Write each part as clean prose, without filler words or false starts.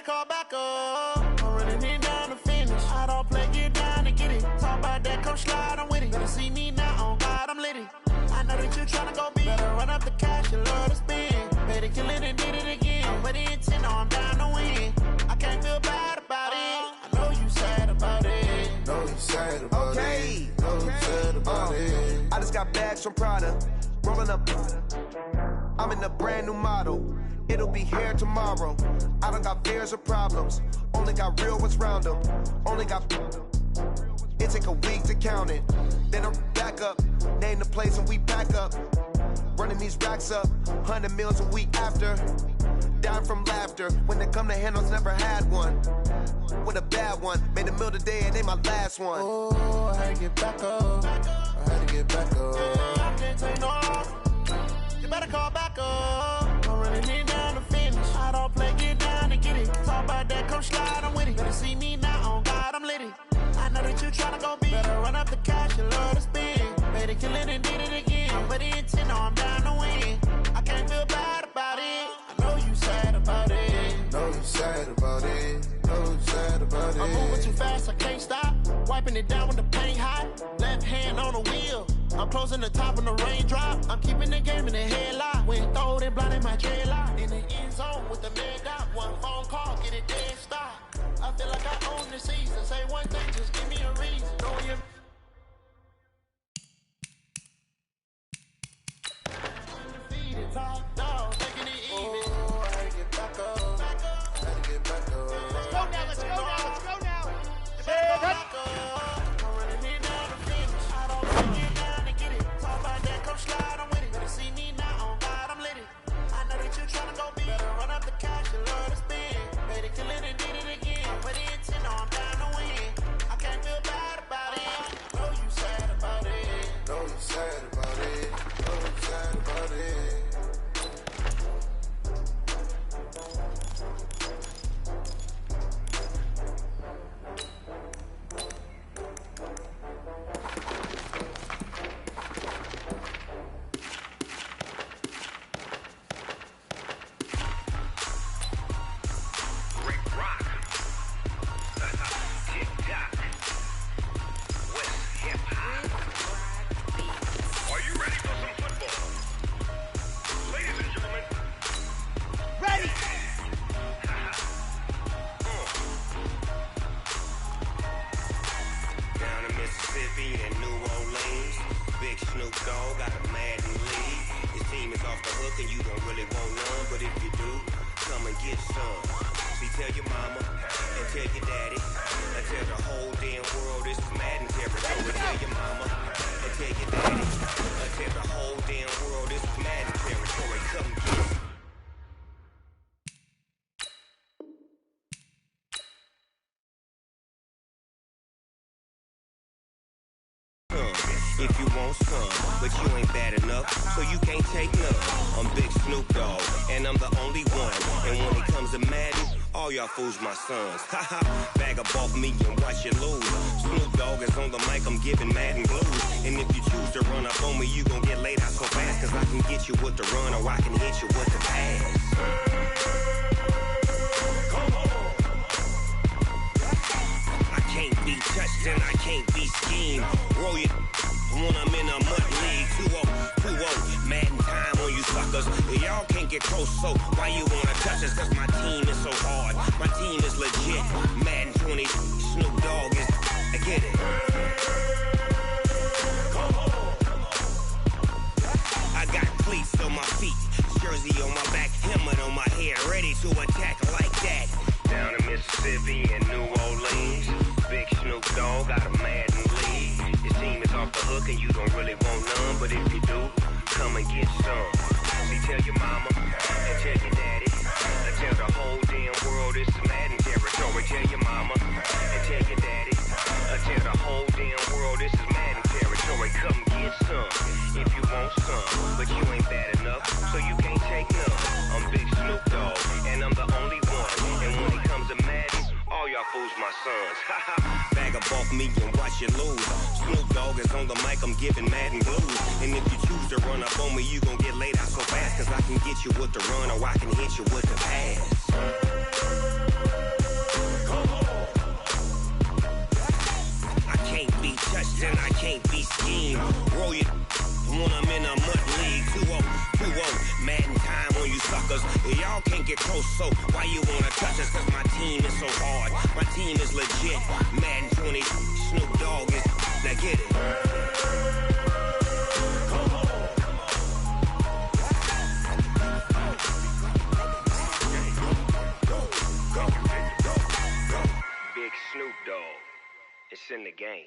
call back up. I'm running it down to finish. I don't play, get down to get it. Talk about that, come slide, I'm with it. Better see me now, on God, I'm litty. I know that you tryna go big. Better run up the cash, you love to spend. Better kill it and did it again. I'm with the intent, I'm down to win. I can't feel bad about it. I know you sad about it. Know you sad about it. Know you sad about it. I just got bags from Prada. Rolling up. I'm in a brand new model. It'll be here tomorrow. I don't got fears or problems. Only got real ones round them. Only got. It take a week to count it. Then I'm back up. Name the place and we pack up. Running these racks up. 100 meals a week after. Dying from laughter. When they come to handles, never had one. With a bad one. Made a meal today and they my last one. Oh, I had to get back up. I had to get back up. I can't take no loss. You better call back up. I'm running it down to finish. I don't play, get down to get it. Talk about that, come slide, I'm with it. Better see me now, on God, I'm litty. I know that you tryna go big. Better run up the cash, you love to spend. Better kill it and did it again. I'm with the intent, no, I'm down to win. I can't feel bad about it. I know you sad about it. Know you sad about it. Know you sad about it. I'm moving too fast, I can't stop. Wiping it down with the paint hot. Left hand on the wheel. I'm closing the top when the raindrop. I'm keeping the game in the headlock. When throwed and blinded my dreadlock. In the end zone with the mad dot. One phone call, get it dead stop. I feel like I own the season. Say one thing, just give me a reason. Know you. Undefeated, top dog, taking it even. Oh, I had to get back up. I had to get back up. Let's go now, let's go now, let's go now. Back up. I'm running it down to finish. I don't wanna get down to get it. Talk about that, come slide, I'm with it. Better see me now, on God, I'm litty. I know that you tryna go big. Better run up the cash, you love to spend. Better kill it and did it again. But the intent, no, I'm down to win. I can't feel bad about it. I know you sad about it. Know you sad about it. Know you sad about it. If you want some, but you ain't bad enough, so you can't take none. I'm Big Snoop Dogg, and I'm the only one. And when it comes to Madden, all y'all fools my sons. Haha, bag up off me and watch you lose. Snoop Dogg is on the mic, I'm giving Madden blues. And if you choose to run up on me, you gon' get laid out so fast. Cause I can get you with the run, or I can hit you with the pass. I can't be touched and I can't be schemed. Roll your when I'm in a mud league. 2-0, Madden time on you suckers. Y'all can't get close, so why you wanna touch us? Cause my team is so hard, my team is legit. Madden 20, Snoop Dogg is, I get it. I got cleats on my feet, jersey on my back, helmet on my head, ready to attack like that. Down in Mississippi and New Orleans, Big Snoop Dogg got a Madden lead. Your team is off the hook and you don't really want none, but if you do, come and get some. See, tell your mama and tell your daddy, and tell the whole damn world this is Madden territory. Tell your mama and tell your daddy, and tell the whole damn world this is Madden territory. Come get some if you want some, but you ain't bad enough, so you can't take none. I'm Big Snoop Dogg, and I'm the only one. And when it comes to Madden, all y'all fools my sons. Bag up off me and watch you lose. Snoop Dogg is on the mic, I'm giving Madden blues. And if you choose to run up on me, you gon' get laid out so fast. Cause I can get you with the run, or I can hit you with the pass. Just cause my team is so hard. My team is legit. Madden 20, Snoop Dogg is. Now get it. Big Snoop Dogg. It's in the game.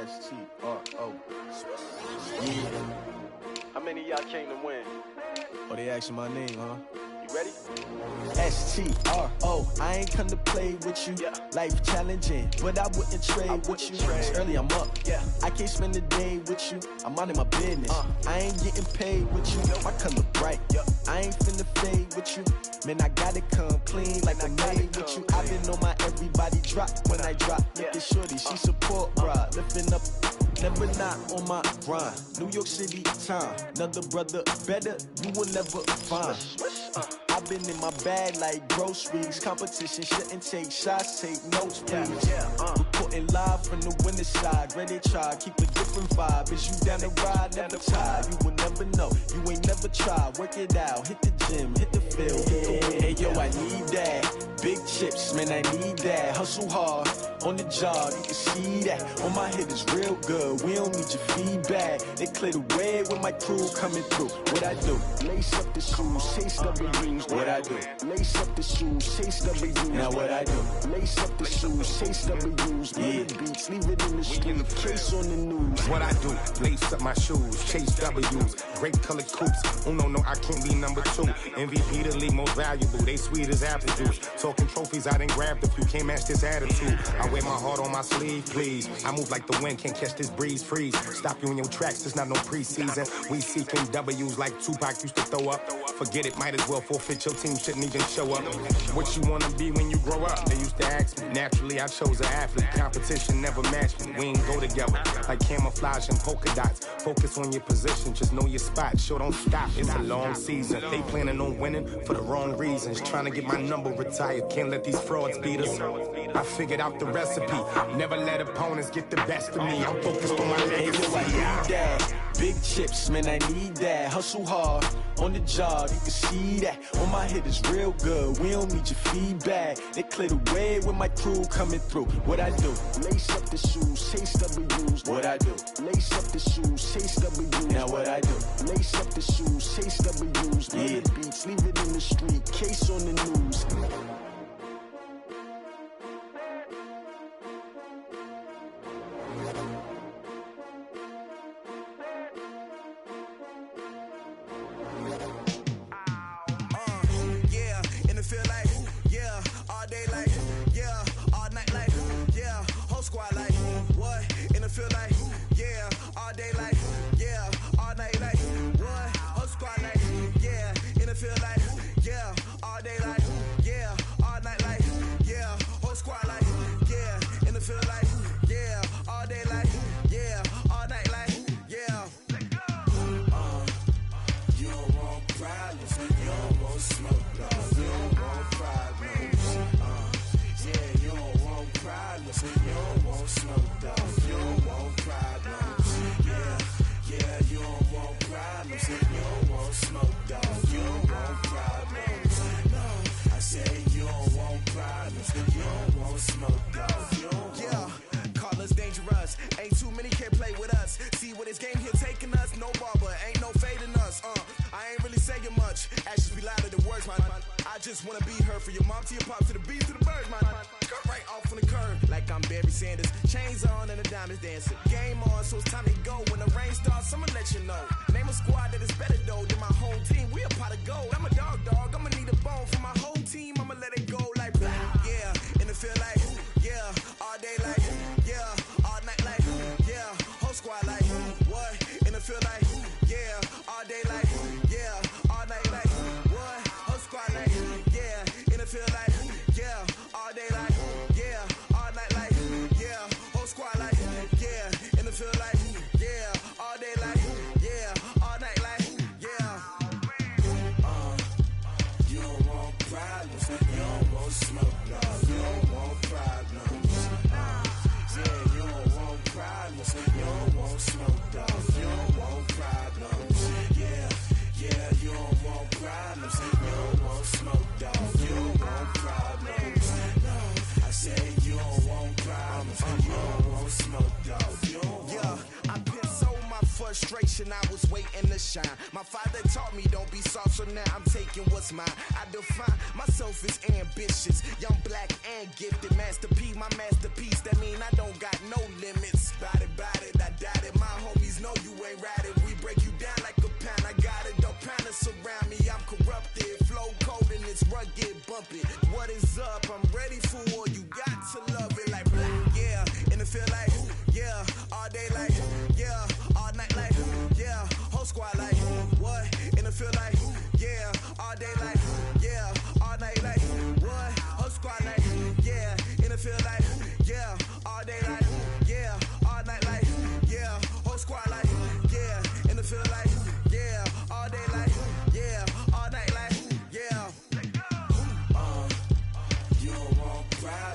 S-T-R-O. Yeah. How many of y'all came to win? Oh, they asking my name, huh? You ready? S-T-R-O. I ain't come to play with you. Yeah. Life challenging, but I wouldn't trade with you. It's early, I'm up. Yeah. I can't spend the day with you. I'm minding my business. I ain't getting paid with you. My color bright. I ain't finna fade with you. Man, I gotta come clean like I made with you. I've been on my everybody drop when I drop. Look at shorty, she support bra. Lifting up, never not on my grind. New York City time. Another brother better, you will never find. I've been in my bag like groceries. Competition shouldn't take shots, take notes, please. Reporting live from the winter side. Ready to try, keep a different vibe. Is you down the ride, never tired. You will never know, you ain't never tried. Work it out, hit the gym, hit the field. Hey yo, I need that. Big chips, man, I need that. Hustle hard, on the job, you can see that. On my head is real good, we don't need your feedback. They clear the way with my crew coming through. What I do? Lace up the shoes, chase W's. What I do? Lace up the shoes, chase W's. Now what I do? Lace up the shoes, chase W's. Yeah. Beat beats, leave it in the street, case on the news. What I do, lace up my shoes, chase W's, grape colored coops. Uno, no, I can't be number 2. MVP the league most valuable, they sweet as apple juice. Talking trophies, I didn't grab the few, can't match this attitude. I wear my heart on my sleeve, please. I move like the wind, can't catch this breeze, freeze. Stop you in your tracks, there's not no preseason. We seeking W's like Tupac used to throw up. Forget it, might as well forfeit, your team shouldn't even show up. What you wanna be when you grow up? They used to ask me. Naturally, I chose an athlete. Competition never matched me. We ain't go together like camouflage and polka dots. Focus on your position, just know your spot. Sure, don't stop, it's a long season. They planning on winning for the wrong reasons. Trying to get my number retired, can't let these frauds beat us. I figured out the recipe. Never let opponents get the best of me. I'm focused on my legacy. I need that. Big chips, man, I need that. Hustle hard on the job, you can see that. On my hit is real good, we don't need your feedback. They clear the way with my crew coming through. What I do? Lace up the shoes, chase W's. What I do? Lace up the shoes, chase W's. Now what I do? Lace up the shoes, chase W's. Yeah. The beats, leave it in the street, case on the news. I was waiting to shine. My father taught me don't be soft, so now I'm taking what's mine. I define myself as ambitious, young, black, and gifted. Master P, my masterpiece. That mean I don't got no limits. Bout it, I doubt it. My homies know you ain't ride it. We break you down like a pound. I got it, don't pound us around me. I'm corrupted, flow cold and it's rugged, bump it. What is up? I'm ready for war. You got to love it like black, yeah. And it feel like, yeah, all day like, yeah, all night like, yeah, whole squad like, what? And it feel like, yeah, all day like, yeah, all night like, what? Whole squad like, yeah, and it feel like, yeah, all day like, yeah, all night like, yeah, whole squad like, yeah, and it feel like, yeah, all day like, yeah, all night like, yeah. You don't want pride.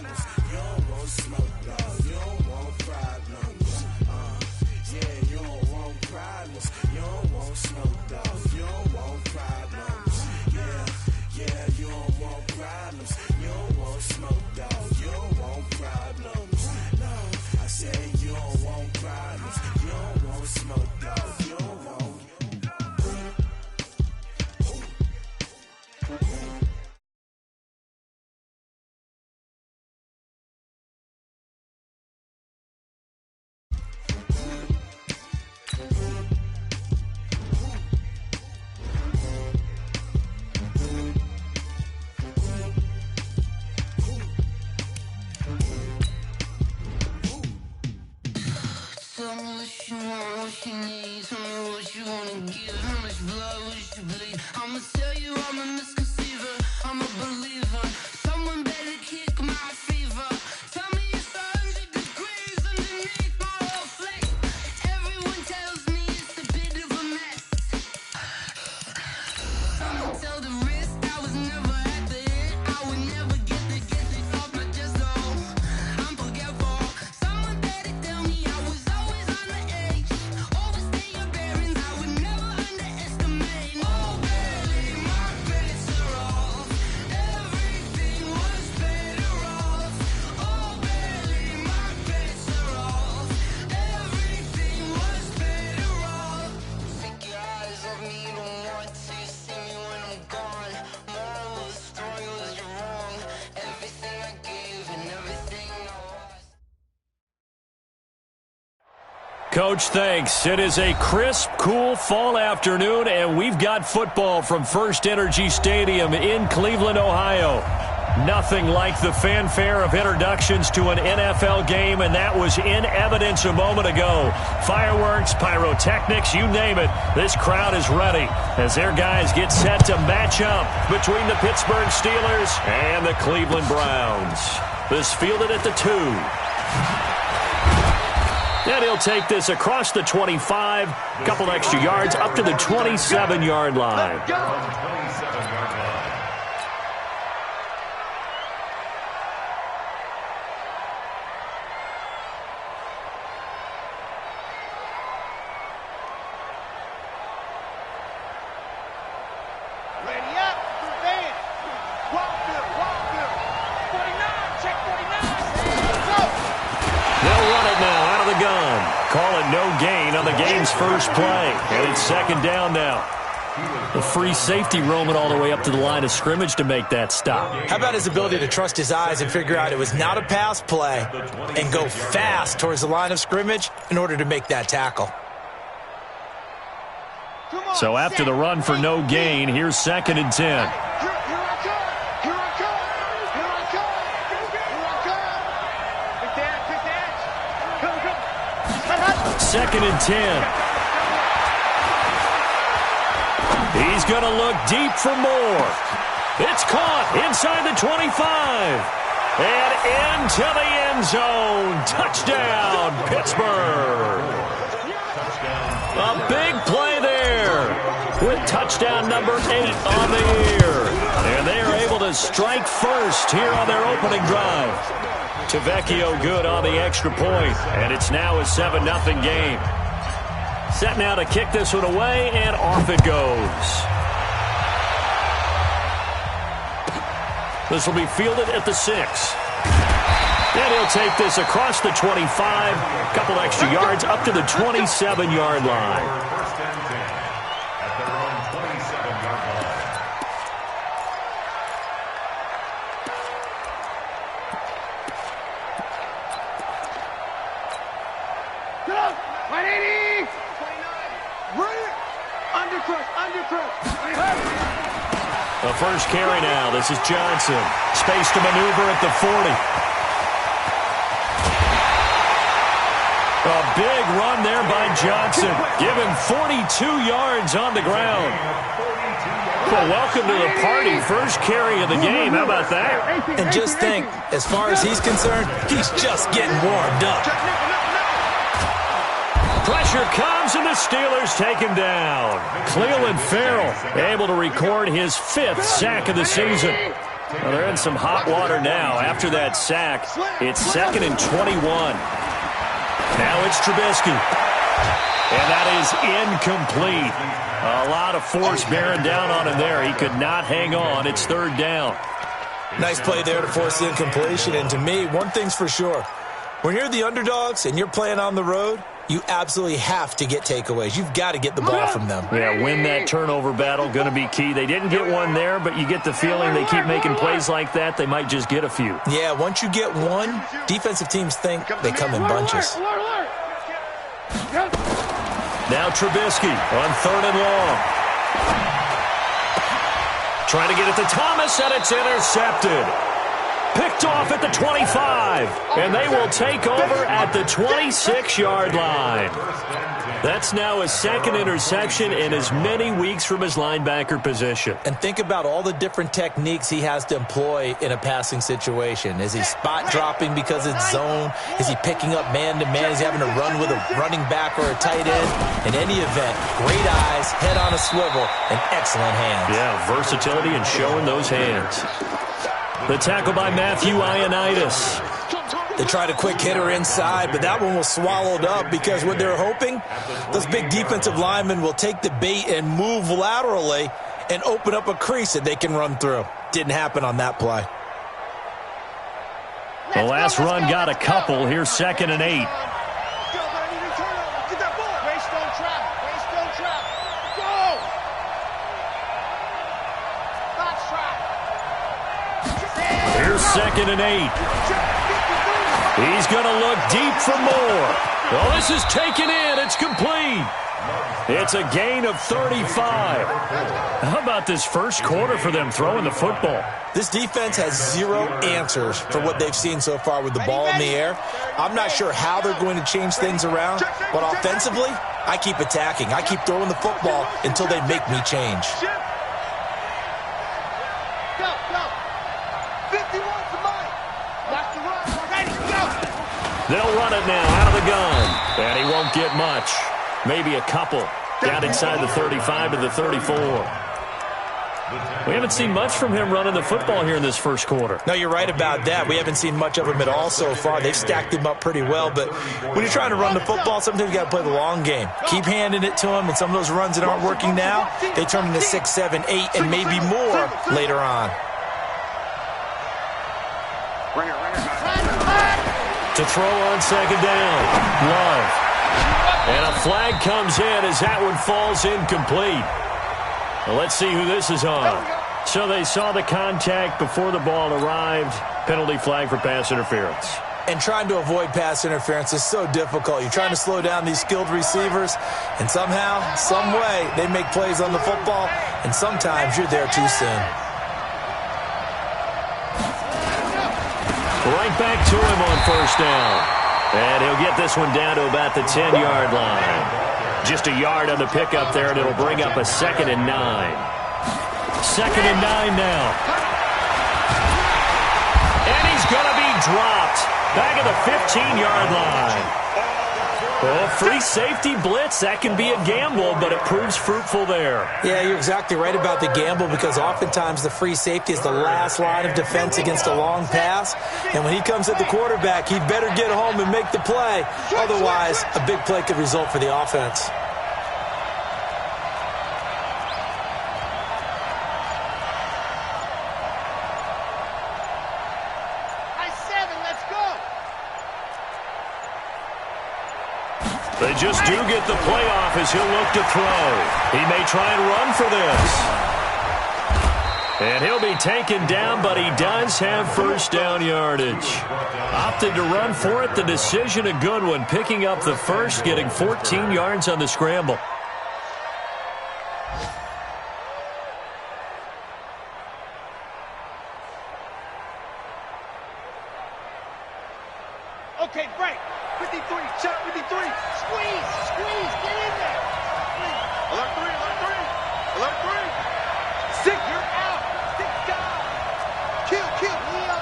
Tell me what you want, what you need. Tell me what you wanna give. How much blood would you bleed? I'ma tell you I'm a misconceiver. I'm a believer. Someone better kick my fever. Tell me it's 100 degrees underneath my whole flesh. Everyone tells me it's a bit of a mess. Someone tell the wrist I was never at the end. I would never get this off my chest though. I'm forgetful. Someone better tell me I was always on the edge. Overstay your bearings, I would never underestimate. Oh baby, my bets are off. Everything was better off. Oh baby, my bets are off. Everything was better off. Take your eyes off me, don't want to see me when I'm gone. Moral of the story was you're wrong. Everything I gave and everything I lost. Coach, thanks. It is a crisp, cool fall afternoon, and we've got football from First Energy Stadium in Cleveland, Ohio. Nothing like the fanfare of introductions to an NFL game, and that was in evidence a moment ago. Fireworks, pyrotechnics, you name it. This crowd is ready as their guys get set to match up between the Pittsburgh Steelers and the Cleveland Browns. This fielded at the 2. And he'll take this across the 25, couple extra yards up to the 27-yard line. Ready up, advance. Wildfield. 49, check 49. Go. They'll run it now out of the gun. Call it no gain on the game's first play. And it's second down now. The free safety roaming all the way up to the line of scrimmage to make that stop. How about his ability to trust his eyes and figure out it was not a pass play and go fast towards the line of scrimmage in order to make that tackle? So after the run for no gain, here's second and 10. Here I come. Pick that. Go. Second and 10. He's going to look deep for more. It's caught inside the 25. And into the end zone. Touchdown, Pittsburgh. A big play there with touchdown number 8 on the year. And they are able to strike first here on their opening drive. Tavecchio good on the extra point, and it's now a 7-0 game. Set now to kick this one away, and off it goes. This will be fielded at the 6. And he'll take this across the 25, couple extra yards up to the 27-yard line. The first carry now. This is Johnson. Space to maneuver at the 40. A big run there by Johnson. Give him 42 yards on the ground. Well, welcome to the party. First carry of the game. How about that? And just think, as far as he's concerned, he's just getting warmed up. Pressure comes, and the Steelers take him down. Cleveland Farrell able to record his 5th sack of the season. Well, they're in some hot water now. After that sack, it's 2nd and 21. Now it's Trubisky. And that is incomplete. A lot of force bearing down on him there. He could not hang on. It's 3rd down. Nice play there to force the incompletion. And to me, one thing's for sure. When you're the underdogs and you're playing on the road, you absolutely have to get takeaways. You've got to get the ball from them. Yeah, win that turnover battle, going to be key. They didn't get one there, but you get the feeling they keep making plays like that, they might just get a few. Yeah, once you get one, defensive teams think they come in bunches. Now Trubisky on 3rd and long. Trying to get it to Thomas, and it's intercepted. Picked off at the 25. And they will take over at the 26-yard line. That's now his second interception in as many weeks from his linebacker position. And think about all the different techniques he has to employ in a passing situation. Is he spot dropping because it's zone? Is he picking up man-to-man? Is he having to run with a running back or a tight end? In any event, great eyes, head on a swivel, and excellent hands. Yeah, versatility and showing those hands. The tackle by Matthew Ioannidis. They tried a quick hitter inside, but that one was swallowed up because what they're hoping, those big defensive linemen will take the bait and move laterally and open up a crease that they can run through. Didn't happen on that play. The last run got a couple. Here's 2nd and 8. Here's 2nd and 8. He's going to look deep for more. Well, this is taken in. It's complete. It's a gain of 35. How about this first quarter for them throwing the football? This defense has zero answers for what they've seen so far with the ball in the air. I'm not sure how they're going to change things around, but offensively, I keep attacking. I keep throwing the football until they make me change. They'll run it now out of the gun. And he won't get much. Maybe a couple. Down inside the 35 to the 34. We haven't seen much from him running the football here in this first quarter. No, you're right about that. We haven't seen much of him at all so far. They've stacked him up pretty well. But when you're trying to run the football, sometimes you got to play the long game. Keep handing it to him. And some of those runs that aren't working now, they turn into 6, 7, 8, and maybe more later on. To throw on 2nd down. Love. And a flag comes in as that one falls incomplete. Well, let's see who this is on. So they saw the contact before the ball arrived. Penalty flag for pass interference. And trying to avoid pass interference is so difficult. You're trying to slow down these skilled receivers, and somehow, some way, they make plays on the football, and sometimes you're there too soon. Right back to him on 1st down. And he'll get this one down to about the 10-yard line. Just a yard on the pickup there, and it'll bring up a 2nd and 9. 2nd and 9 now. And he's going to be dropped. Back at the 15-yard line. Well, free safety blitz, that can be a gamble, but it proves fruitful there. Yeah, you're exactly right about the gamble because oftentimes the free safety is the last line of defense against a long pass. And when he comes at the quarterback, he'd better get home and make the play. Otherwise, a big play could result for the offense. They just do get the playoff as he'll look to throw. He may try and run for this. And he'll be taken down, but he does have 1st down yardage. Opted to run for it. The decision a good one. Picking up the first, getting 14 yards on the scramble. Okay, break. 53, shot 53. Squeeze, get in there. Alert 3. Alert 3. 6, you're out. 6 down. Kill, Leo.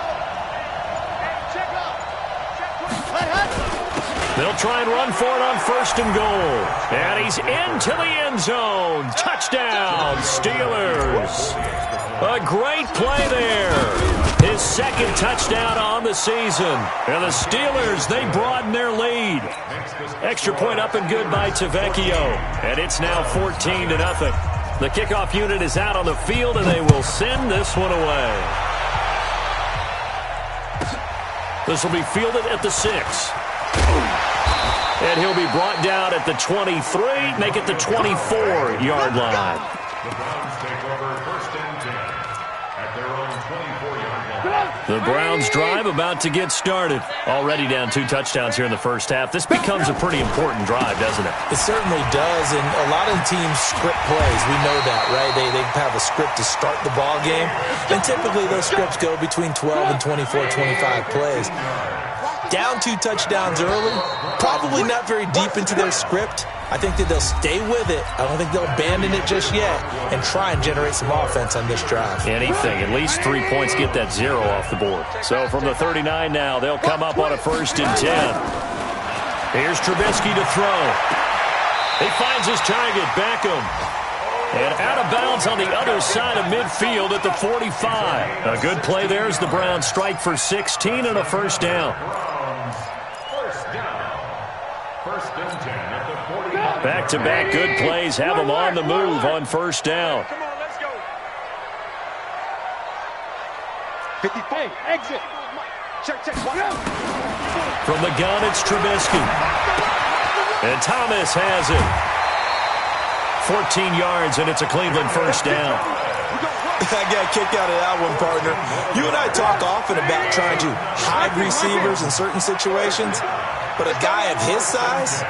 And check up. Check 20. They'll try and run for it on 1st and goal. And he's into the end zone. Touchdown, Steelers. A great play there. His 2nd touchdown on the season. And the Steelers, they broaden their lead. Extra point up and good by Tavecchio. And it's now 14-0. The kickoff unit is out on the field, and they will send this one away. This will be fielded at the 6. And he'll be brought down at the 23, make it the 24-yard line. The Browns take over 1st and 10 at their own 24-yard line. The Browns drive about to get started. Already down 2 touchdowns here in the first half. This becomes a pretty important drive, doesn't it? It certainly does, and a lot of the teams script plays. We know that, right? They have a script to start the ball game, and typically those scripts go between 12 and 24, 25 plays. Down 2 touchdowns early, probably not very deep into their script. I think that they'll stay with it. I don't think they'll abandon it just yet and try and generate some offense on this drive. Anything. At least 3 points get that 0 off the board. So from the 39 now, they'll come up on a 1st and 10. Here's Trubisky to throw. He finds his target, Beckham. And out of bounds on the other side of midfield at the 45. A good play there as the Browns strike for 16 and a 1st down. Back-to-back good plays have them on the move on 1st down. Come on, let's go. 54, exit. Check. From the gun, it's Trubisky. And Thomas has it. 14 yards, and it's a Cleveland 1st down. I got a kick out of that one, partner. You and I talk often about trying to hide receivers in certain situations, but a guy of his size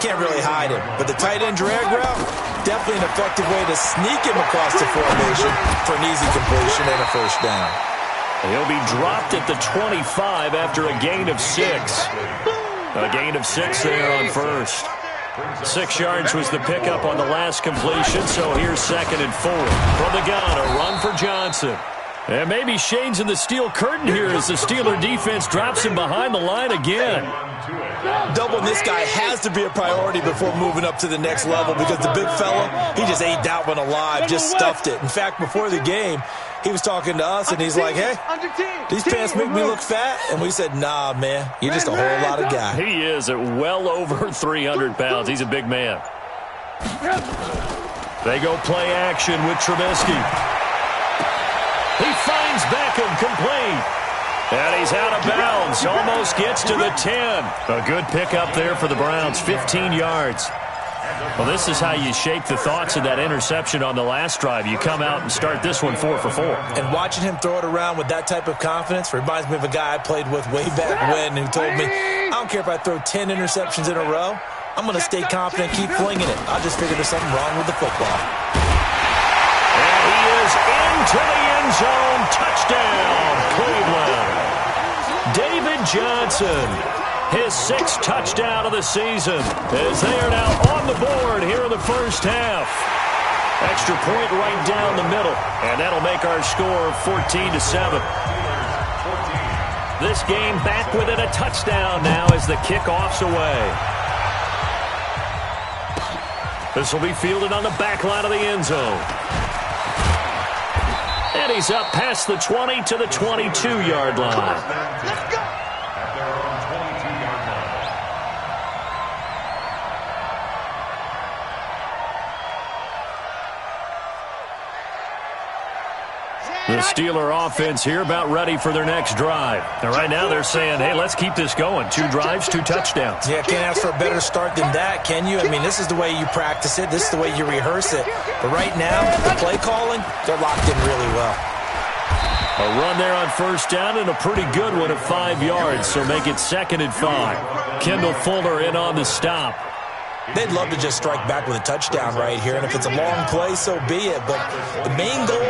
can't really hide him. But the tight end drag route, definitely an effective way to sneak him across the formation for an easy completion and a 1st down. He'll be dropped at the 25 after a gain of 6. A gain of 6 there on 1st. 6 yards was the pickup on the last completion, so here's 2nd and 4. From the gun, a run for Johnson. And maybe shades in the steel curtain here as the Steeler defense drops him behind the line again. Doubling this guy has to be a priority before moving up to the next level because the big fella, he just ate that one alive, just stuffed it. In fact, before the game, he was talking to us, and he's like, hey, these pants make me look fat. And we said, nah, man, you're just a whole lot of guy. He is at well over 300 pounds. He's a big man. They go play action with Trubisky. He finds Beckham complete. And he's out of bounds. Almost gets to the 10. A good pickup there for the Browns. 15 yards. Well, this is how you shake the thoughts of that interception on the last drive. You come out and start this one 4 for 4. And watching him throw it around with that type of confidence reminds me of a guy I played with way back when who told me, I don't care if I throw 10 interceptions in a row. I'm going to stay confident, keep flinging it. I just figured there's something wrong with the football. And he is into the end zone. Touchdown, Cleveland. David Johnson, his 6th touchdown of the season, as they are now on the board here in the 1st half. Extra point right down the middle, and that'll make our score 14-7. This game back within a touchdown now as the kickoff's away. This will be fielded on the back line of the end zone. And he's up past the 20 to the 22-yard line. Let's go. The Steeler offense here about ready for their next drive. And right now they're saying, hey, let's keep this going. 2 drives, 2 touchdowns. Yeah, can't ask for a better start than that, can you? I mean, this is the way you practice it. This is the way you rehearse it. But right now, the play calling, they're locked in really well. A run there on 1st down and a pretty good one at 5 yards, so make it 2nd and 5. Kendall Fuller in on the stop. They'd love to just strike back with a touchdown right here, and if it's a long play, so be it. But the main goal,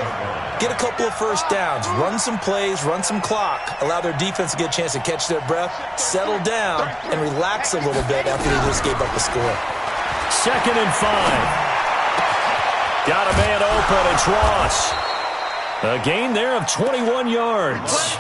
get a couple of 1st downs, run some plays, run some clock, allow their defense to get a chance to catch their breath, settle down, and relax a little bit after they just gave up a score. 2nd and 5. Got a man open, it's Ross. A gain there of 21 yards.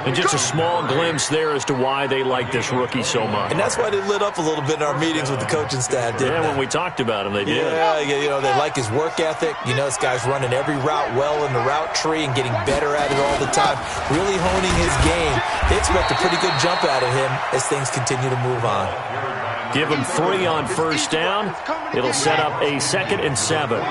And just a small glimpse there as to why they like this rookie so much. And that's why they lit up a little bit in our meetings with the coaching staff, didn't they? When we talked about him, they did. Yeah, you know, they like his work ethic. You know, this guy's running every route well in the route tree and getting better at it all the time, really honing his game. They expect a pretty good jump out of him as things continue to move on. Give him 3 on 1st down. It'll set up a 2nd and 7.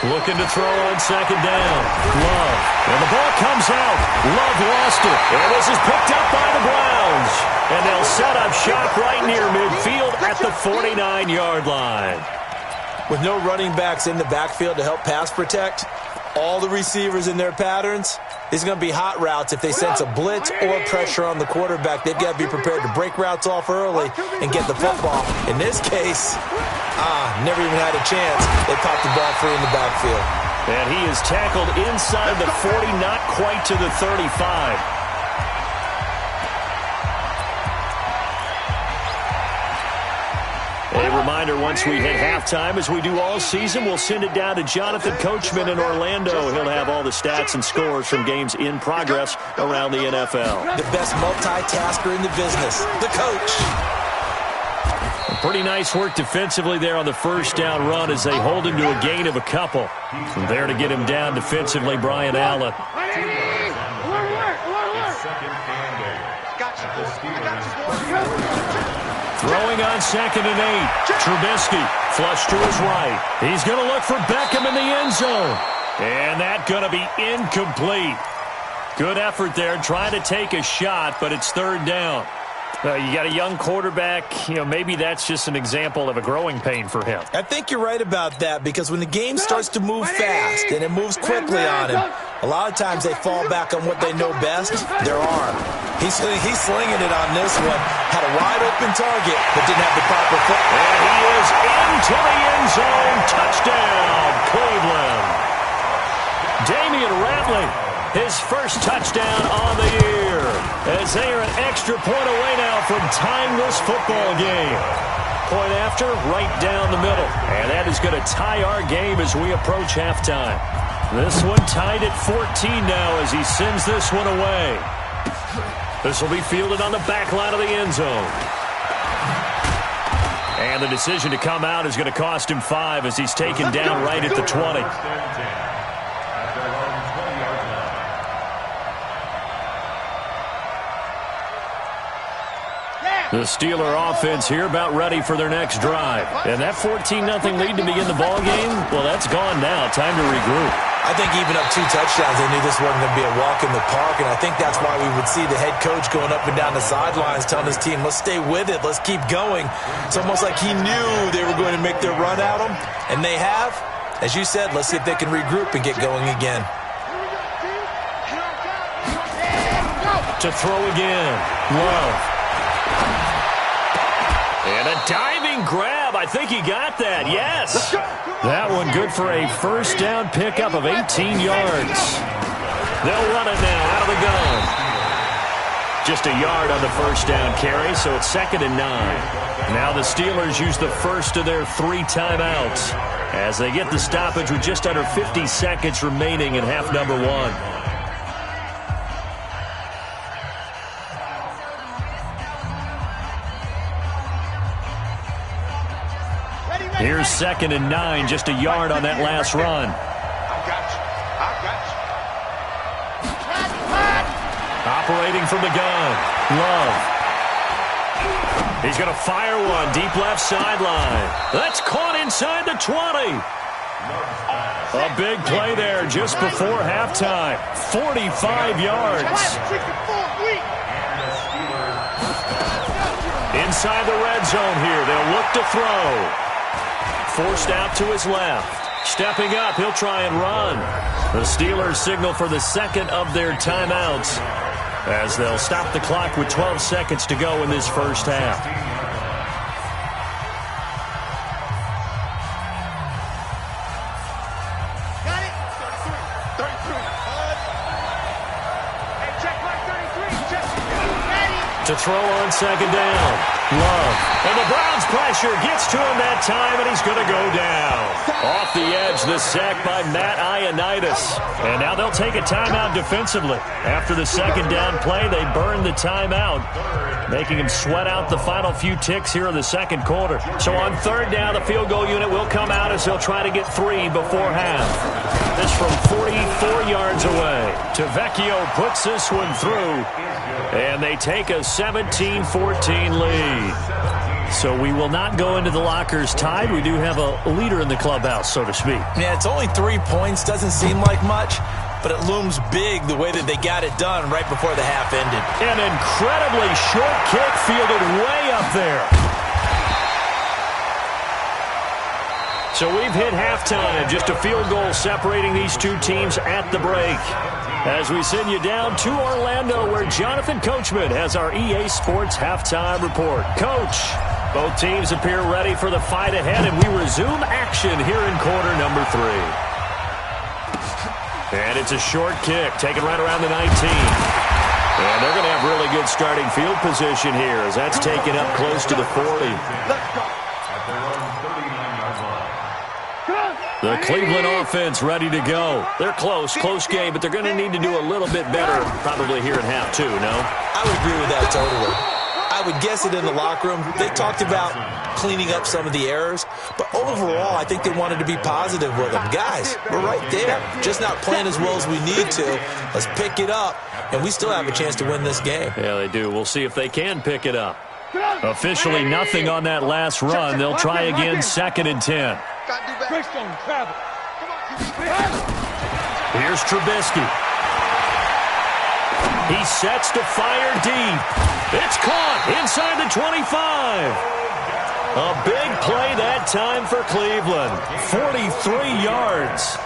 Looking to throw on second down. Love. And the ball comes out. Love lost it. And this is picked up by the Browns. And they'll set up shop right near midfield at the 49-yard line. With no running backs in the backfield to help pass protect, all the receivers in their patterns, these are going to be hot routes. If they sense a blitz or pressure on the quarterback, they've got to be prepared to break routes off early and get the football. In this case, never even had a chance. They popped the ball free in the backfield. And he is tackled inside the 40, not quite to the 35. A reminder, once we hit halftime, as we do all season, we'll send it down to Jonathan Coachman in Orlando. He'll have all the stats and scores from games in progress around the NFL. The best multitasker in the business, the coach. Pretty nice work defensively there on the first down run as they hold him to a gain of a couple. From there to get him down defensively, Brian Allen. Throwing on 2nd and 8. Trubisky flush to his right. He's going to look for Beckham in the end zone. And that's going to be incomplete. Good effort there trying to take a shot, but it's 3rd down. You got a young quarterback, maybe that's just an example of a growing pain for him. I think you're right about that, because when the game starts to move fast and it moves quickly on him, a lot of times they fall back on what they know best, their arm. He's slinging it on this one. Had a wide open target, but didn't have the proper foot. And he is into the end zone. Touchdown, Cleveland. Damian Ratley, his first touchdown on the year, as they are an extra point away now from tying this football game. Point after, right down the middle. And that is going to tie our game as we approach halftime. This one tied at 14 now as he sends this one away. This will be fielded on the back line of the end zone. And the decision to come out is going to cost him 5 as he's taken down right at the 20. The Steeler offense here about ready for their next drive. And that 14-0 lead to begin the ball game, well, that's gone now. Time to regroup. I think even up 2 touchdowns, they knew this wasn't going to be a walk in the park, and I think that's why we would see the head coach going up and down the sidelines telling his team, let's stay with it, let's keep going. It's almost like he knew they were going to make their run at him, and they have. As you said, let's see if they can regroup and get going again. To throw again. Love. And a diving grab. I think he got that. Yes. That one good for a first down pickup of 18 yards. They'll run it now out of the gun. Just a yard on the first down carry, so it's 2nd and 9. Now the Steelers use the first of their 3 timeouts as they get the stoppage with just under 50 seconds remaining in half number 1. Here's 2nd and 9, just a yard on that last run. Operating from the gun, Love. He's going to fire one, deep left sideline. That's caught inside the 20. A big play there just before halftime. 45 yards. Inside the red zone here, they'll look to throw. Forced out to his left. Stepping up, he'll try and run. The Steelers signal for the second of their timeouts as they'll stop the clock with 12 seconds to go in this first half. Got it. 33. Hey, check mark 33. Check. To throw on second down. Love. And the Browns pressure gets to him that time, and he's going to go down. Off the edge, the sack by Matt Ioannidis. And now they'll take a timeout defensively. After the second down play, they burn the timeout, making him sweat out the final few ticks here in the second quarter. So on 3rd down, the field goal unit will come out as they'll try to get 3 before half. This from 44 yards away. Tavecchio puts this one through, and they take a 17-14 lead. So we will not go into the lockers tied. We do have a leader in the clubhouse, so to speak. Yeah, it's only 3 points. Doesn't seem like much, but it looms big the way that they got it done right before the half ended. An incredibly short kick fielded way up there. So we've hit halftime. Just a field goal separating these two teams at the break. As we send you down to Orlando, where Jonathan Coachman has our EA Sports halftime report. Coach, both teams appear ready for the fight ahead, and we resume action here in quarter number 3. And it's a short kick, taken right around the 19. And they're going to have really good starting field position here, as that's taken up close to the 40. The Cleveland offense ready to go. They're close game, but they're going to need to do a little bit better probably here in half 2, no? I would agree with that totally. I would guess it in the locker room. They talked about cleaning up some of the errors, but overall, I think they wanted to be positive with them. Guys, we're right there. Just not playing as well as we need to. Let's pick it up, and we still have a chance to win this game. Yeah, they do. We'll see if they can pick it up. Officially nothing on that last run. They'll try again, 2nd and 10. Here's Trubisky. He sets to fire deep. It's caught inside the 25. A big play that time for Cleveland. 43 yards.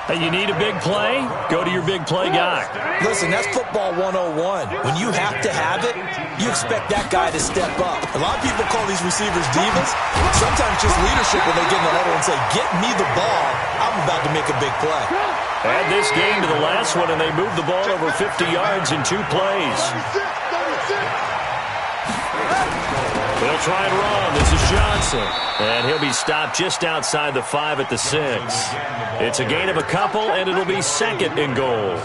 Hey, you need a big play? Go to your big play guy. Listen, that's football 101. When you have to have it, you expect that guy to step up. A lot of people call these receivers divas. Sometimes just leadership when they get in the huddle and say, get me the ball. I'm about to make a big play. Add this game to the last one, and they moved the ball over 50 yards in 2 plays. They'll try and run. This is Johnson. And he'll be stopped just outside the 5 at the 6. It's a gain of a couple, and it'll be 2nd and goal.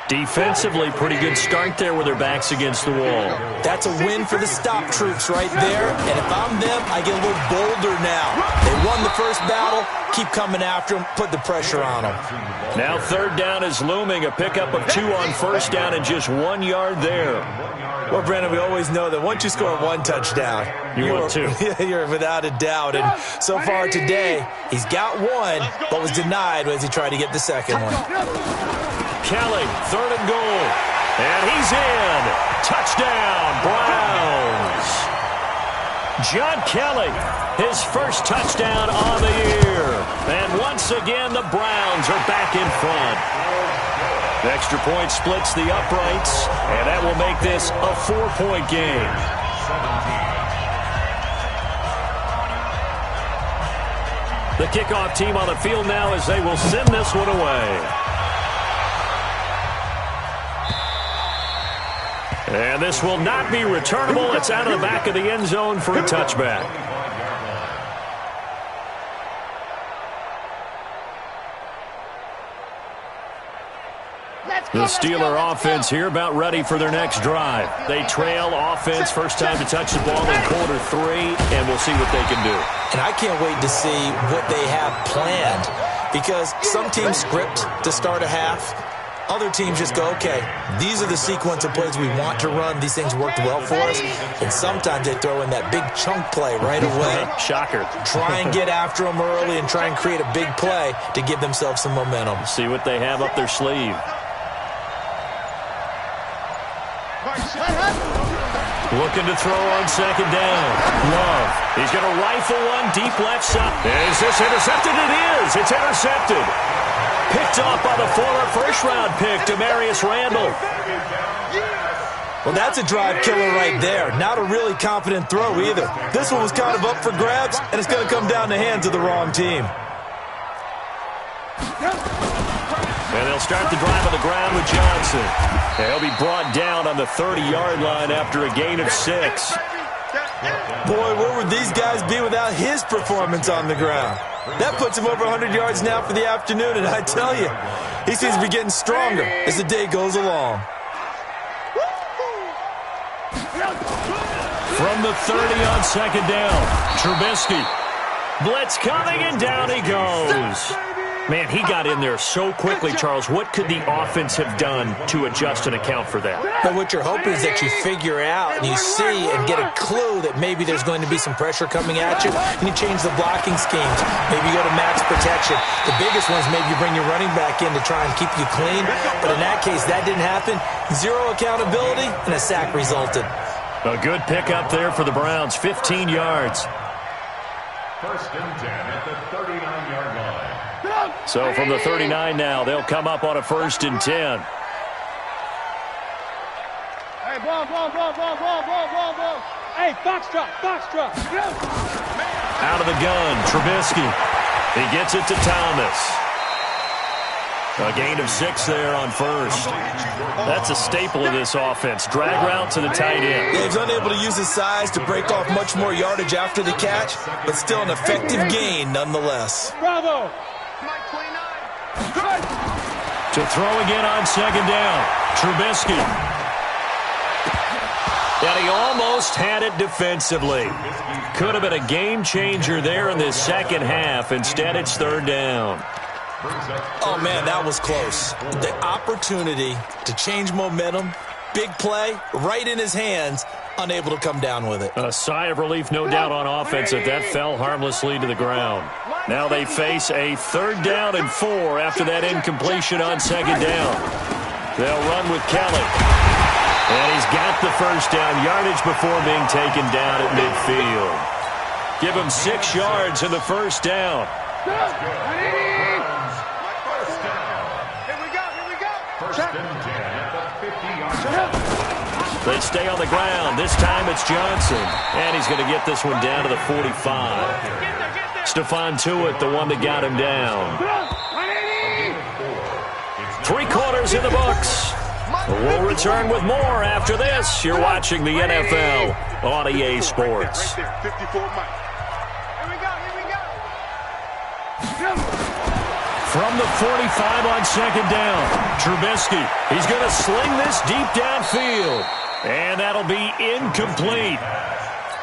Defensively, pretty good start there with their backs against the wall. That's a win for the stop troops right there. And if I'm them, I get a little bolder now. They won the first battle. Keep coming after them. Put the pressure on them. Now 3rd down is looming. A pickup of 2 on 1st down and just 1 yard there. Well, Brandon, we always know that once you score 1 touchdown, you're 2. You're without a doubt. And so far today, he's got 1, but was denied as he tried to get the 2nd one. Kelly, 3rd and goal. And he's in. Touchdown, Browns. John Kelly, his first touchdown on the year. And once again, the Browns are back in front. The extra point splits the uprights, and that will make this a 4-point game. The kickoff team on the field now as they will send this one away. And this will not be returnable. It's out of the back of the end zone for a touchback. The Steeler offense here about ready for their next drive. They trail offense, first time to touch the ball in quarter 3, and we'll see what they can do. And I can't wait to see what they have planned, because some teams script to start a half. Other teams just go, okay, these are the sequence of plays we want to run. These things worked well for us. And sometimes they throw in that big chunk play right away. Shocker. Try and get after them early and try and create a big play to give themselves some momentum. See what they have up their sleeve. Looking to throw on 2nd down. Love. He's going to rifle one deep left side. Is this intercepted? It is. It's intercepted. Picked off by the former first-round pick, Demarius Randall. Well, that's a drive killer right there. Not a really confident throw either. This one was kind of up for grabs, and it's going to come down the hands of the wrong team. And they'll start the drive on the ground with Johnson. And he'll be brought down on the 30-yard line after a gain of 6. Boy, where would these guys be without his performance on the ground? That puts him over 100 yards now for the afternoon, and I tell you, he seems to be getting stronger as the day goes along. From the 30 on 2nd down, Trubisky. Blitz coming, and down he goes. Man, he got in there so quickly, Charles. What could the offense have done to adjust and account for that? But what you're hoping is that you figure out and you see and get a clue that maybe there's going to be some pressure coming at you, and you change the blocking schemes. Maybe you go to max protection. The biggest one is maybe you bring your running back in to try and keep you clean. But in that case, that didn't happen. Zero accountability, and a sack resulted. A good pickup there for the Browns, 15 yards. First and 10 at the 39-yard line. So from the 39 now, they'll come up on a 1st and 10. Hey, ball. Hey, foxtrot. Out of the gun, Trubisky. He gets it to Thomas. A gain of 6 there on 1st. That's a staple of this offense. Drag route to the tight end. Dave's unable to use his size to break off much more yardage after the catch, but still an effective gain nonetheless. Bravo. To throw again on 2nd down. Trubisky. And he almost had it defensively. Could have been a game changer there in this second half. Instead, it's 3rd down. Oh, man, that was close. The opportunity to change momentum, big play, right in his hands, unable to come down with it. A sigh of relief, no doubt, on offense if that fell harmlessly to the ground. Now they face a 3rd down and 4 after that incompletion on 2nd down. They'll run with Kelly. And he's got the 1st down yardage before being taken down at midfield. Give him 6 yards in the 1st down. First and 10 at the 50-yard line. They stay on the ground. This time it's Johnson. And he's going to get this one down to the 45. Stephon Tuitt, the one that got him down. 3 quarters in the books. We'll return with more after this. You're watching the NFL on EA Sports. From the 45 on 2nd down, Trubisky. He's going to sling this deep downfield. And that'll be incomplete.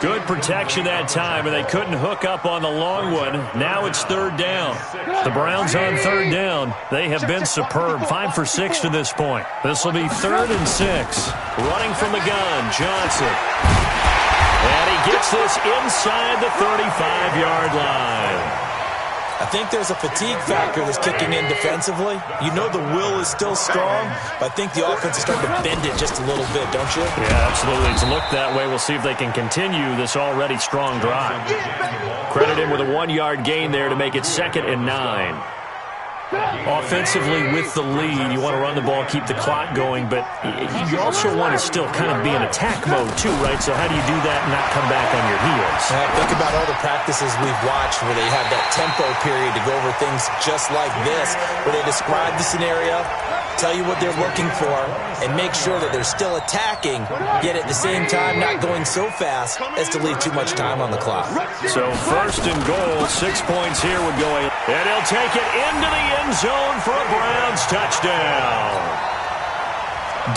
Good protection that time, and they couldn't hook up on the long one. Now it's 3rd down. The Browns on 3rd down. They have been superb. 5 for 6 to this point. This will be 3rd and 6. Running from the gun, Johnson. And he gets this inside the 35-yard line. I think there's a fatigue factor that's kicking in defensively. You know the will is still strong, but I think the offense is starting to bend it just a little bit, don't you? Yeah, absolutely. It's looked that way. We'll see if they can continue this already strong drive. Credit him with a 1-yard gain there to make it 2nd and 9. Offensively with the lead, you want to run the ball, keep the clock going, but you also want to still kind of be in attack mode too, right? So how do you do that and not come back on your heels? Think about all the practices we've watched where they have that tempo period to go over things just like this, where they describe the scenario, tell you what they're looking for, and make sure that they're still attacking, yet at the same time not going so fast as to leave too much time on the clock. So 1st and goal, 6 points here would go in. And he'll take it into the end zone for a Browns touchdown.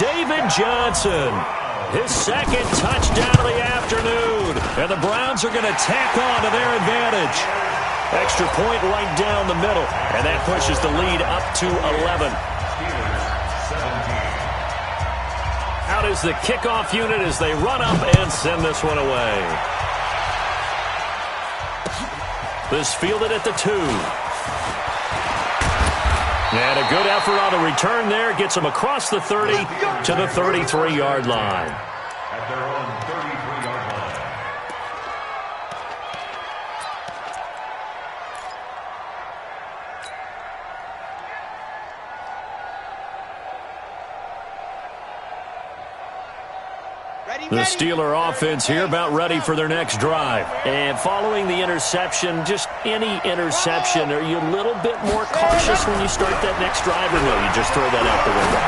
David Johnson, his 2nd touchdown of the afternoon. And the Browns are going to tack on to their advantage. Extra point right down the middle. And that pushes the lead up to 11. Out is the kickoff unit as they run up and send this one away. This fielded at the 2. And a good effort on the return there. Gets them across the 30 to the 33-yard line. At their own 33-yard line. The Steeler offense here about ready for their next drive. And following the interception, just any interception, are you a little bit more cautious when you start that next drive, or no, you just throw that out the window?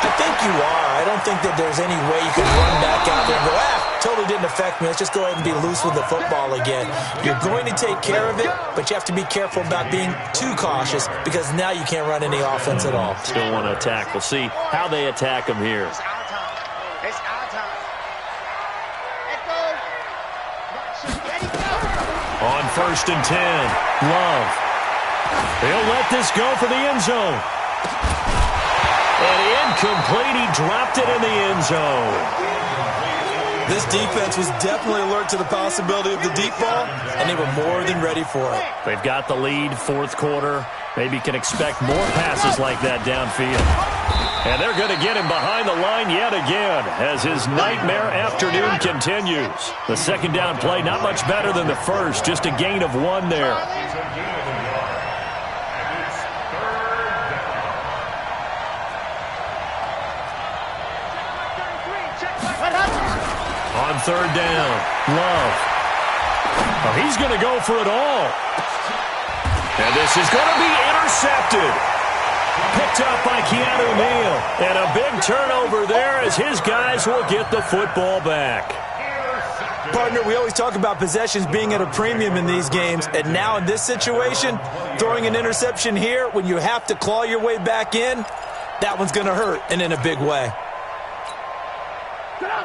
I think you are. I don't think that there's any way you can run back out there and go, totally didn't affect me. Let's just go ahead and be loose with the football again. You're going to take care of it, but you have to be careful about being too cautious because now you can't run any offense at all. Still want to attack. We'll see how they attack them here. On 1st and 10, Love. He'll let this go for the end zone. And incomplete. He dropped it in the end zone. This defense was definitely alert to the possibility of the deep ball, and they were more than ready for it. They've got the lead, fourth quarter. Maybe can expect more passes like that downfield. And they're going to get him behind the line yet again as his nightmare afternoon continues. The second down play, not much better than the first, just a gain of 1 there. On third down, Love. Oh, he's going to go for it all. And this is going to be intercepted. Picked up by Keanu Neal. And a big turnover there as his guys will get the football back. Partner, we always talk about possessions being at a premium in these games. And now in this situation, throwing an interception here when you have to claw your way back in, that one's going to hurt, and in a big way.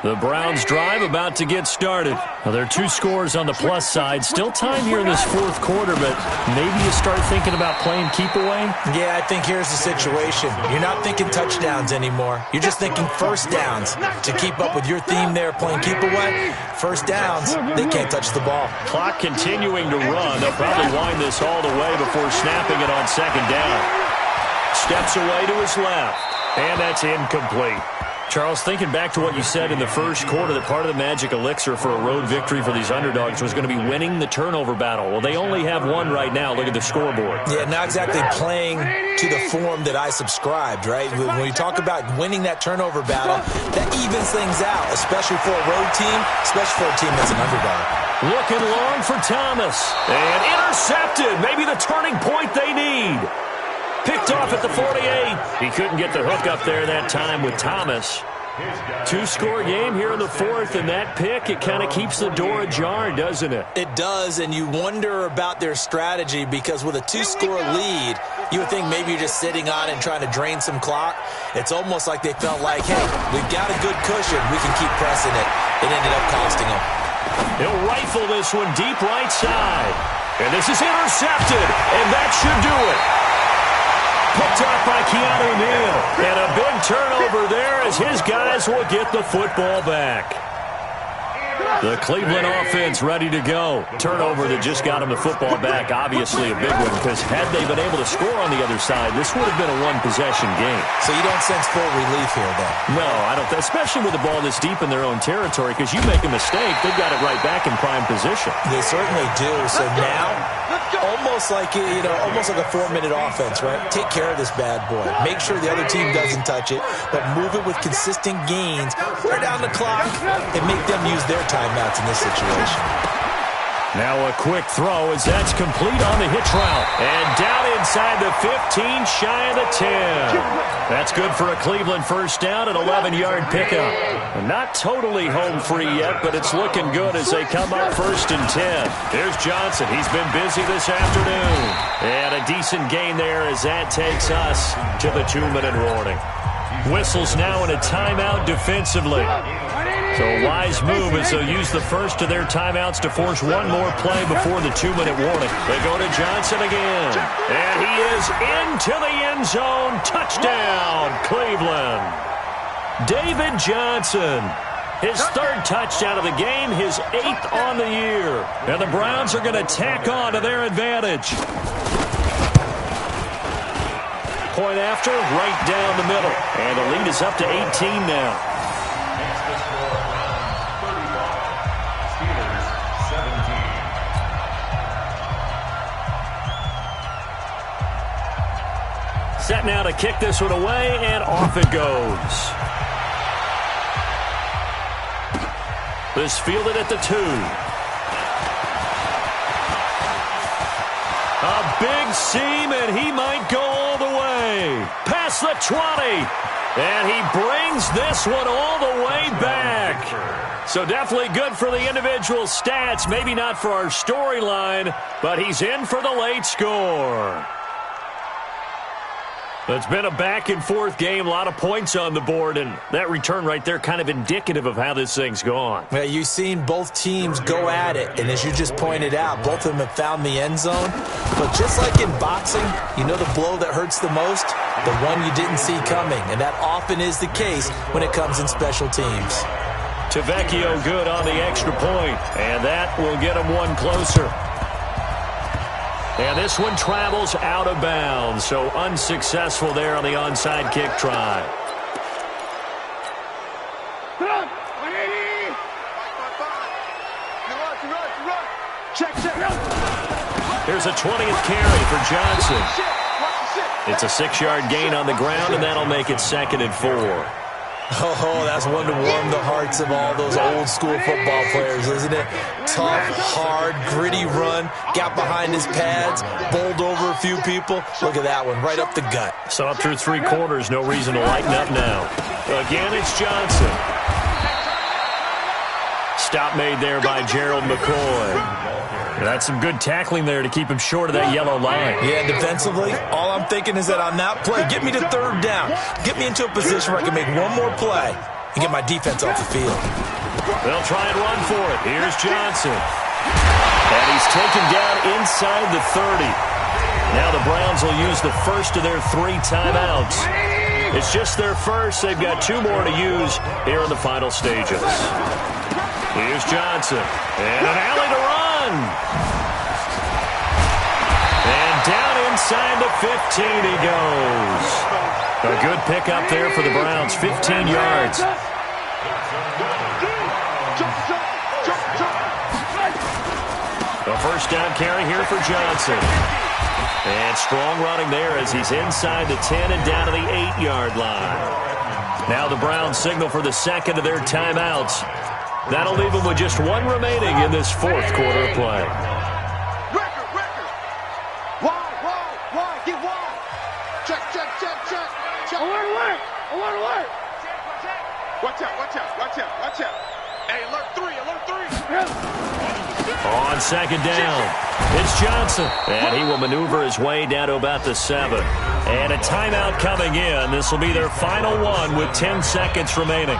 The Browns drive about to get started. Well, there are 2 scores on the plus side. Still time here in this fourth quarter, but maybe you start thinking about playing keep away? Yeah, I think here's the situation. You're not thinking touchdowns anymore. You're just thinking first downs. To keep up with your theme there, playing keep away, first downs, they can't touch the ball. Clock continuing to run. They'll probably wind this all the way before snapping it on second down. Steps away to his left, and that's incomplete. Charles, thinking back to what you said in the first quarter, that part of the magic elixir for a road victory for these underdogs was going to be winning the turnover battle. Well, they only have 1 right now. Look at the scoreboard. Yeah, not exactly playing to the form that I subscribed, right? When you talk about winning that turnover battle, that evens things out, especially for a road team, especially for a team that's an underdog. Looking long for Thomas. And intercepted. Maybe the turning point they need. Picked off at the 48. He couldn't get the hook up there that time with Thomas. 2-score game here in the fourth, and that pick, it kind of keeps the door ajar, doesn't it? It does, and you wonder about their strategy because with a 2-score lead, you would think maybe you're just sitting on it and trying to drain some clock. It's almost like they felt like, hey, we've got a good cushion. We can keep pressing it. It ended up costing them. He'll rifle this one deep right side. And this is intercepted, and that should do it. Picked up by Keanu Neal. And a big turnover there as his guys will get the football back. The Cleveland offense ready to go. Turnover that just got him the football back. Obviously a big one because had they been able to score on the other side, this would have been a one-possession game. So you don't sense full relief here, then? No, I don't. Especially with the ball this deep in their own territory because you make a mistake, they've got it right back in prime position. They certainly do. So now, almost like a 4-minute offense, right? Take care of this bad boy. Make sure the other team doesn't touch it, but move it with consistent gains. Wear down the clock and make them use their timeouts in this situation. Now a quick throw as that's complete on the hitch route. And down inside the 15, shy of the 10. That's good for a Cleveland first down, an 11-yard pickup. Not totally home free yet, but it's looking good as they come up 1st and 10. Here's Johnson. He's been busy this afternoon. And a decent gain there as that takes us to the 2-minute warning. Whistles now in a timeout defensively. So a wise move as they'll use the first of their timeouts to force one more play before the 2-minute warning. They go to Johnson again. And he is into the end zone. Touchdown, Cleveland. David Johnson. His 3rd touchdown of the game, his 8th on the year. And the Browns are going to tack on to their advantage. Point after, right down the middle. And the lead is up to 18 now. Set now to kick this one away, and off it goes. This fielded at the 2. A big seam, and he might go all the way. Past the 20. And he brings this one all the way back. So definitely good for the individual stats. Maybe not for our storyline, but he's in for the late score. It's been a back-and-forth game, a lot of points on the board, and that return right there kind of indicative of how this thing's gone. Yeah, you've seen both teams go at it, and as you just pointed out, both of them have found the end zone. But just like in boxing, you know the blow that hurts the most? The one you didn't see coming, and that often is the case when it comes in special teams. Tavecchio good on the extra point, and that will get him one closer. And this one travels out of bounds, so unsuccessful there on the onside kick try. Here's a 20th carry for Johnson. It's a 6-yard gain on the ground, and that'll make it 2nd and 4. Oh, that's one to warm the hearts of all those old-school football players, isn't it? Tough, hard, gritty run, got behind his pads, bowled over a few people. Look at that one, right up the gut. So up through 3 quarters, no reason to lighten up now. Again, it's Johnson. Stop made there by Gerald McCoy. That's some good tackling there to keep him short of that yellow line. Yeah, defensively, all I'm thinking is that on that play, get me to 3rd down. Get me into a position where I can make one more play and get my defense off the field. They'll try and run for it. Here's Johnson. And he's taken down inside the 30. Now the Browns will use the first of their 3 timeouts. It's just their first. They've got 2 more to use here in the final stages. Here's Johnson. And an alley to run. And down inside the 15 he goes. A good pickup there for the Browns, 15 yards. A first down carry here for Johnson. And strong running there as he's inside the 10 and down to the 8-yard line. Now the Browns signal for the 2nd of their timeouts. That'll leave them with just 1 remaining in this 4th quarter of play. Wide, get wide. Check. Alert. Watch out. Hey, alert 3. On 2nd down, it's Johnson. And he will maneuver his way down to about the 7. And a timeout coming in. This will be their final one with 10 seconds remaining.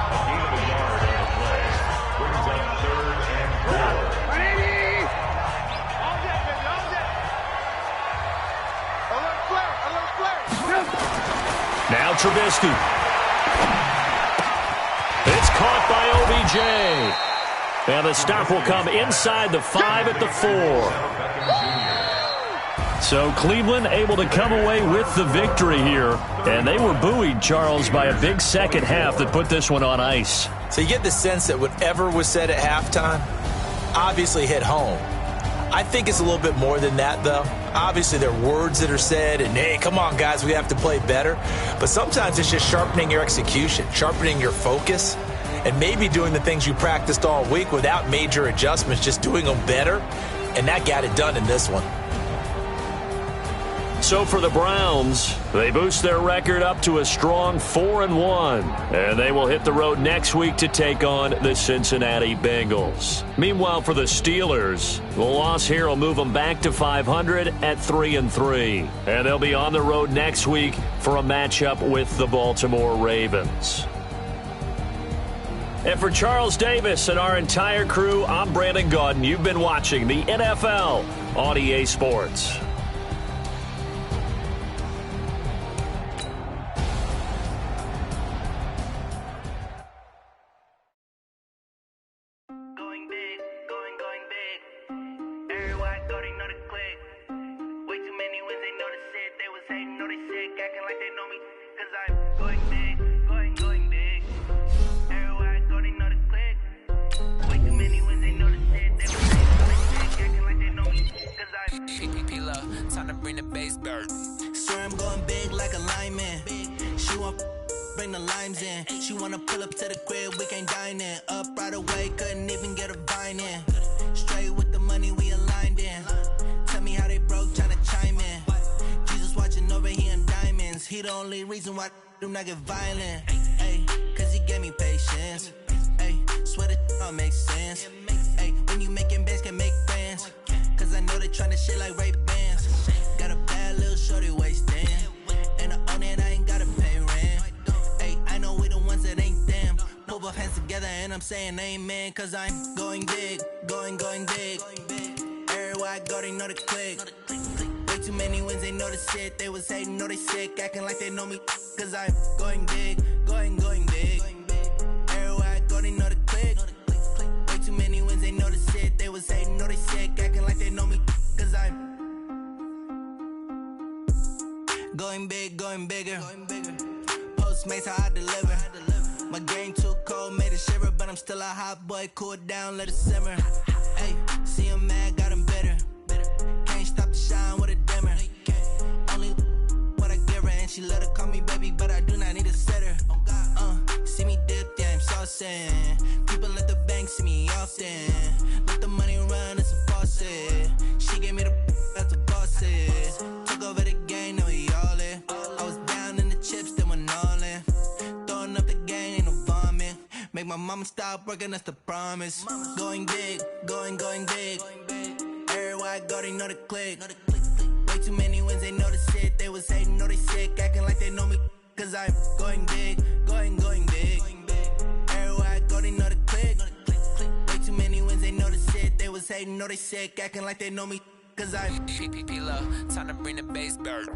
Now Trubisky. It's caught by OBJ. And the stop will come inside the 5 at the 4. So Cleveland able to come away with the victory here. And they were buoyed, Charles, by a big second half that put this one on ice. So you get the sense that whatever was said at halftime obviously hit home. I think it's a little bit more than that, though. Obviously, there are words that are said, and, hey, come on, guys, we have to play better. But sometimes it's just sharpening your execution, sharpening your focus, and maybe doing the things you practiced all week without major adjustments, just doing them better. And that got it done in this one. So for the Browns, they boost their record up to a strong 4-1, and they will hit the road next week to take on the Cincinnati Bengals. Meanwhile, for the Steelers, the loss here will move them back to 500 at 3-3, and they'll be on the road next week for a matchup with the Baltimore Ravens. And for Charles Davis and our entire crew, I'm Brandon Gaudin. You've been watching the NFL on EA Sports. Reason why do not get violent, ayy, cause he gave me patience, ayy, swear that don't make sense, ayy, when you making bands can make friends, cause I know they tryna shit like Ray-Bans, got a bad little shorty wasting, and I own it, together and I'm saying amen, cause I'm going big, going big. Everywhere I go, they know the click. Way too many wins, they know the shit. They was hating, know they sick, acting like they know me, cause I'm going big, going big. Everywhere I go, they know the click. Way too many wins, they know the shit. They was hating, know they sick, acting like they know me, cause I'm going big, going bigger. Postmates, how I deliver. My game too cold, made it shiver, but I'm still a hot boy. Cool it down, let it simmer. Hey, see him mad, got him bitter. Can't stop the shine with a dimmer. Only what I give her, and she let her call me baby, but I do not need a sitter. See me dip, yeah, I'm saucing. People at the bank see me often. Let the money run, it's a faucet. She gave me the that's a boss it. Took over the game, now we all in. I was down in the chips, then went all in. Throwing up the game, ain't no vomit. Make my mama stop working, that's the promise. Going big, going big. Everywhere I go, they know the click. Way too many wins, they know the shit. They was hating, know they sick, acting like they know me, cause I'm going big, going big. Everywhere I go, they know the click. Way too many wins, they know the shit. They was hating, know they sick, acting like they know me, cause I'm P-P-P-Low, time to bring the bass back.